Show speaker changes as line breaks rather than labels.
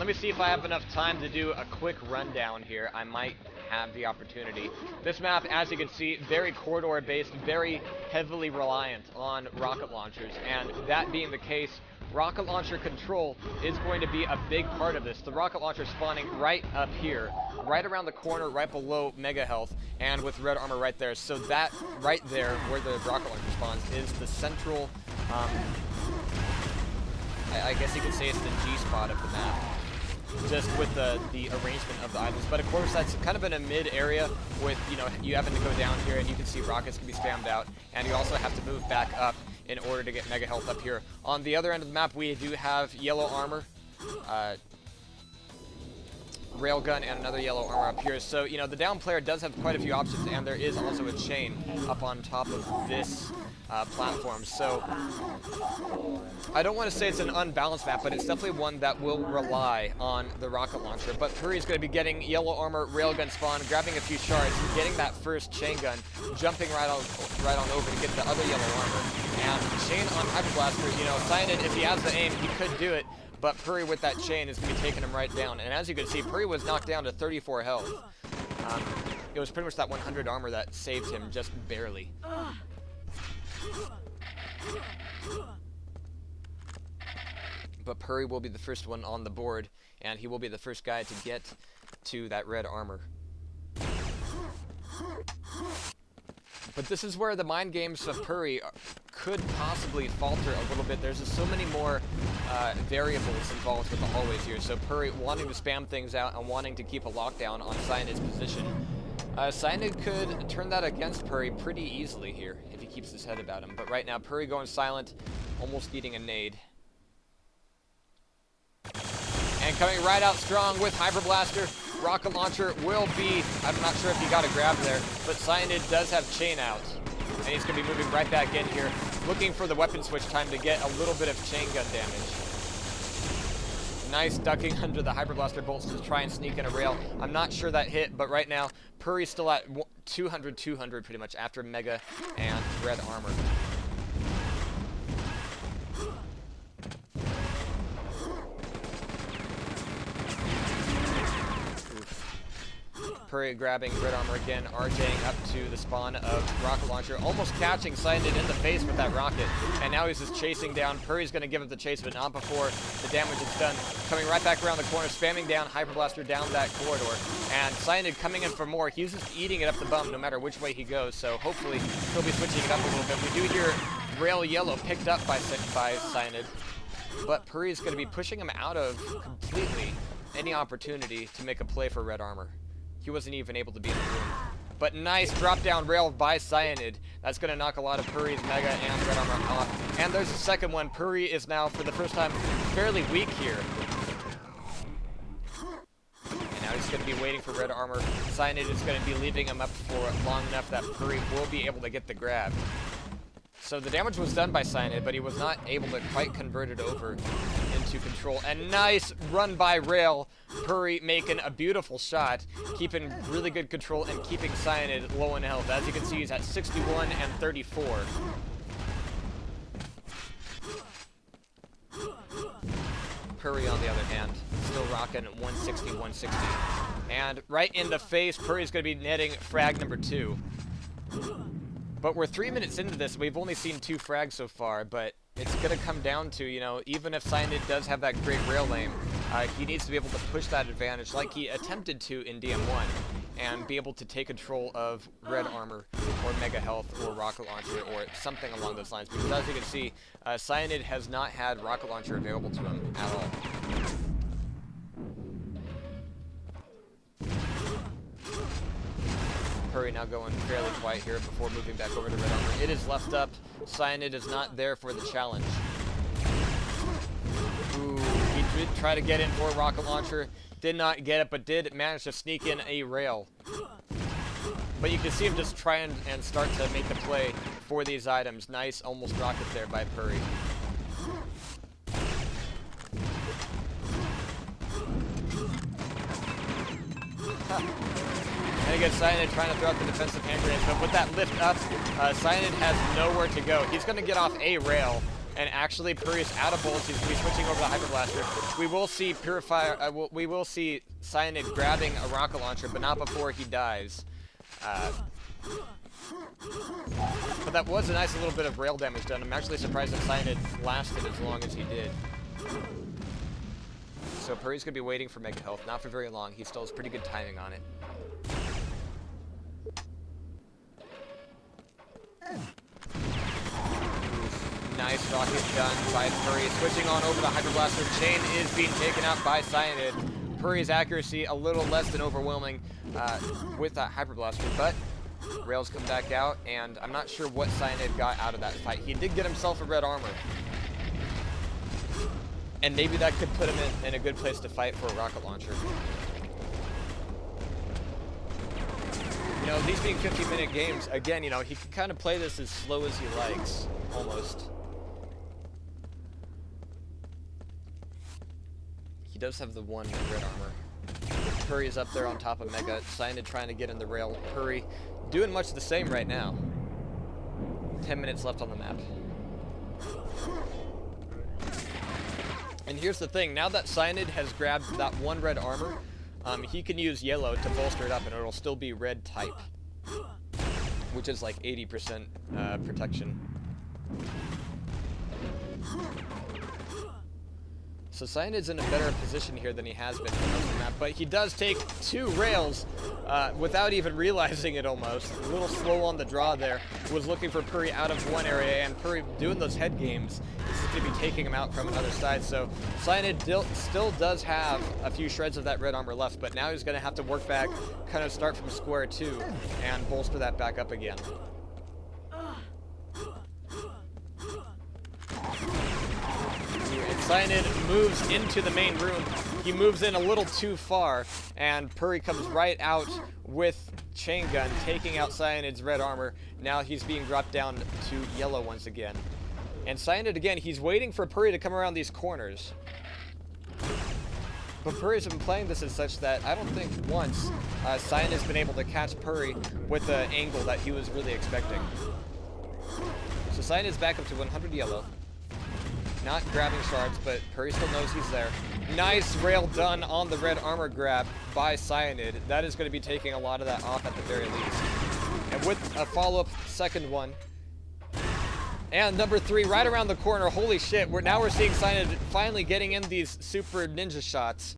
let me see if I have enough time to do a quick rundown here. I might have the opportunity. This map, as you can see, very corridor-based, very heavily reliant on rocket launchers, and that being the case, rocket launcher control is going to be a big part of this. The rocket launcher spawning right up here, right around the corner, right below Mega Health, and with red armor right there. So that right there, where the rocket launcher spawns, is the central, I guess you could say it's the G spot of the map, just with the arrangement of the items. But of course, that's kind of in a mid area with, you know, you having to go down here, and you can see rockets can be spammed out, and you also have to move back up in order to get Mega Health up here. On the other end of the map, we do have yellow armor, railgun, and another yellow armor up here. So, you know, the down player does have quite a few options, and there is also a chain up on top of this platform. So, I don't want to say it's an unbalanced map, but it's definitely one that will rely on the rocket launcher. But Purri is going to be getting yellow armor, railgun spawn, grabbing a few shards, getting that first chain gun, jumping right on over to get the other yellow armor. And chain on Hyper Blaster, you know, Syanid, if he has the aim, he could do it, but Purri with that chain is going to be taking him right down. And as you can see, Purri was knocked down to 34 health. It was pretty much that 100 armor that saved him, just barely. But Purri will be the first one on the board, and he will be the first guy to get to that red armor. But this is where the mind games of Purri could possibly falter a little bit. There's just so many more variables involved with the hallways here. So Purri wanting to spam things out and wanting to keep a lockdown on Syanid's position. Syanid could turn that against Purri pretty easily here if he keeps his head about him. But right now, Purri going silent, almost needing a nade. And coming right out strong with Hyper Blaster. Rocket launcher will be, I'm not sure if he got a grab there, but Syanid does have chain out. And he's going to be moving right back in here, looking for the weapon switch time to get a little bit of chain gun damage. Nice ducking under the Hyper Blaster bolts to try and sneak in a rail. I'm not sure that hit, but right now, Purri's still at 200 pretty much after Mega and red armor. Purri grabbing red armor again, RJing up to the spawn of rocket launcher, almost catching Syanid in the face with that rocket, and now he's just chasing down. Purri's going to give him the chase, but not before the damage is done. Coming right back around the corner, spamming down Hyper Blaster down that corridor, and Syanid coming in for more. He's just eating it up the bum no matter which way he goes, so hopefully he'll be switching it up a little bit. We do hear rail yellow picked up by Syanid, but Purri's going to be pushing him out of completely any opportunity to make a play for red armor. He wasn't even able to be in the room. But nice drop down rail by Syanid. That's going to knock a lot of Purri's Mega and red armor off. And there's the second one. Purri is now, for the first time, fairly weak here. And now he's going to be waiting for red armor. Syanid is going to be leaving him up for long enough that Purri will be able to get the grab. So the damage was done by Syanid, but he was not able to quite convert it over into control. And nice run by rail. Purri making a beautiful shot, keeping really good control and keeping Syanid low in health. As you can see, he's at 61 and 34. Purri, on the other hand, still rocking 160, 160. And right in the face, Purri's going to be netting frag number 2. But we're 3 minutes into this. We've only seen 2 frags so far, but it's going to come down to, you know, even if Syanid does have that great rail aim, he needs to be able to push that advantage like he attempted to in DM1 and be able to take control of red armor or Mega Health or rocket launcher or something along those lines. Because as you can see, Syanid has not had rocket launcher available to him at all. Purri now going fairly quiet here before moving back over to red armor. It is left up. Syanid is not there for the challenge. Ooh, he did try to get in for a rocket launcher. Did not get it, but did manage to sneak in a rail. But you can see him just try and start to make the play for these items. Nice, almost rocket there by Purri. And again, Syanid trying to throw out the defensive hand grenades, but with that lift up, Syanid has nowhere to go. He's going to get off a rail, And actually, Purri's out of bullets. He's going to be switching over to Hyper Blaster. We will see Purifier. We will see Syanid grabbing a rocket launcher, but not before he dies. But that was a nice little bit of rail damage done. I'm actually surprised that Syanid lasted as long as he did. So Purri's going to be waiting for Mega Health. Not for very long. He still has pretty good timing on it. Nice rocket done by Purri. Switching on over the Hyper Blaster. Chain is being taken out by Syanid. Purri's accuracy a little less than overwhelming with that Hyper Blaster, but rails come back out, and I'm not sure what Syanid got out of that fight. He did get himself a red armor, and maybe that could put him in a good place to fight for a rocket launcher. You know, these being 50-minute games, again, you know, he can kind of play this as slow as he likes, almost. He does have the one red armor. Purri is up there on top of Mega. Syanid trying to get in the rail. Purri doing much the same right now. 10 minutes left on the map. And here's the thing. Now that Syanid has grabbed that one red armor, he can use yellow to bolster it up, and it'll still be red type, which is like 80% protection. So Cyanid's in a better position here than he has been for most of the map, but he does take 2 rails without even realizing it almost. A little slow on the draw there. Was looking for Purri out of one area, and Purri doing those head games. This is going to be taking him out from another side. So Syanid still does have a few shreds of that red armor left, but now he's going to have to work back, kind of start from square 2, and bolster that back up again. Syanid moves into the main room. He moves in a little too far, and Purri comes right out with chain gun, taking out Cyanid's red armor. Now he's being dropped down to yellow once again. And Syanid, again, he's waiting for Purri to come around these corners. But Purri's been playing this as such that I don't think once Cyanid's been able to catch Purri with the angle that he was really expecting. So Cyanid's back up to 100 yellow. Not grabbing shards, but Purri still knows he's there. Nice rail done on the red armor grab by Syanid. That is going to be taking a lot of that off at the very least. And with a follow-up second one. And number 3 right around the corner. Holy shit, now we're seeing Syanid finally getting in these super ninja shots.